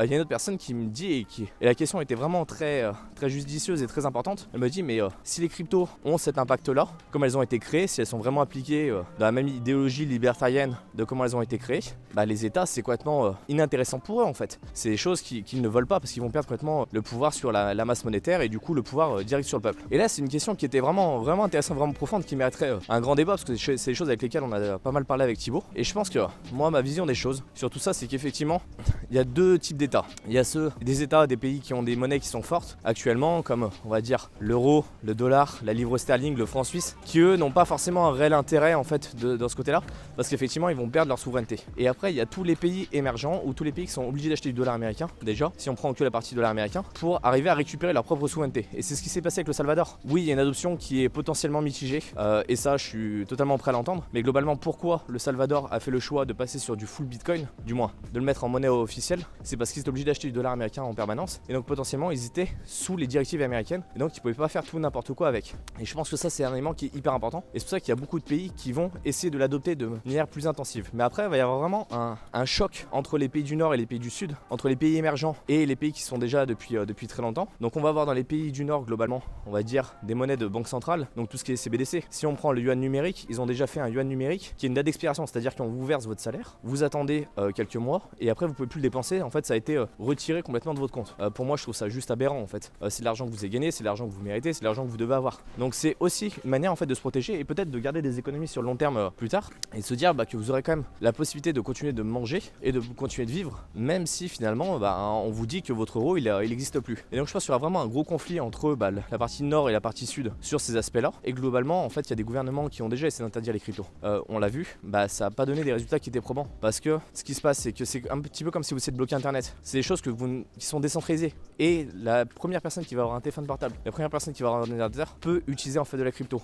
Il y a une autre personne qui me dit, et la question était vraiment très judicieuse et très importante. Elle me dit, mais si les cryptos ont cet impact-là, comme elles ont été créées, si elles sont vraiment appliquées dans la même idéologie libertarienne de comment elles ont été créées, bah, les États, c'est complètement inintéressant pour eux en fait. C'est des choses qu'ils ne veulent pas parce qu'ils vont perdre complètement le pouvoir sur la masse monétaire et du coup le pouvoir direct sur le peuple. Et là, c'est une question qui était vraiment intéressante, vraiment profonde, qui mériterait un grand débat parce que c'est des choses avec lesquelles on a pas mal parlé avec Thibaut. Et je pense que moi, ma vision des choses sur tout ça, c'est qu'effectivement, il y a deux types d'États. Il y a des États, des pays qui ont des monnaies qui sont fortes actuellement, comme on va dire l'euro, le dollar, la livre sterling, le franc suisse, qui eux n'ont pas forcément un réel intérêt en fait dans ce côté-là, parce qu'effectivement ils vont perdre leur souveraineté. Et après il y a tous les pays émergents ou tous les pays qui sont obligés d'acheter du dollar américain déjà, si on prend que la partie dollar américain, pour arriver à récupérer leur propre souveraineté. Et c'est ce qui s'est passé avec le Salvador. Oui, il y a une adoption qui est potentiellement mitigée, et ça je suis totalement prêt à l'entendre. Mais globalement, pourquoi le Salvador a fait le choix de passer sur du full Bitcoin, du moins de le mettre en monnaie officielle, c'est parce qu'ils étaient obligés d'acheter du dollar américain en permanence, et donc potentiellement ils étaient sous les directives américaines, et donc ils pouvaient pas faire tout n'importe quoi avec. Et je pense que ça c'est un élément qui est hyper important, et c'est pour ça qu'il y a beaucoup de pays qui vont essayer de l'adopter de manière plus intensive. Mais après il va y avoir vraiment un choc entre les pays du Nord et les pays du Sud, entre les pays émergents et les pays qui sont déjà depuis très longtemps. Donc on va avoir dans les pays du Nord globalement, on va dire des monnaies de banque centrale, donc tout ce qui est CBDC. Si on prend le yuan numérique, ils ont déjà fait un yuan numérique qui a une date d'expiration, c'est-à-dire qu'on vous verse votre salaire, vous attendez quelques mois et après vous pouvez plus le dépenser. En fait ça a été retiré complètement de votre compte. Pour moi je trouve ça juste aberrant en fait. C'est de l'argent que vous avez gagné, c'est de l'argent que vous méritez, c'est de l'argent que vous devez avoir. Donc c'est aussi une manière en fait de se protéger et peut-être de garder des économies sur le long terme plus tard et de se dire que vous aurez quand même la possibilité de continuer de manger et de continuer de vivre, même si finalement on vous dit que votre euro il n'existe plus. Et donc je pense qu'il y aura vraiment un gros conflit entre la partie nord et la partie sud sur ces aspects-là. Et globalement en fait il y a des gouvernements qui ont déjà essayé d'interdire les cryptos. On l'a vu, ça n'a pas donné des résultats qui étaient probants. Parce que ce qui se passe, c'est que c'est un petit peu comme si vous essayez de bloquer internet. C'est des choses qui sont décentralisées. Et la première personne qui va avoir un téléphone portable, la première personne qui va avoir un ordinateur peut utiliser en fait de la crypto.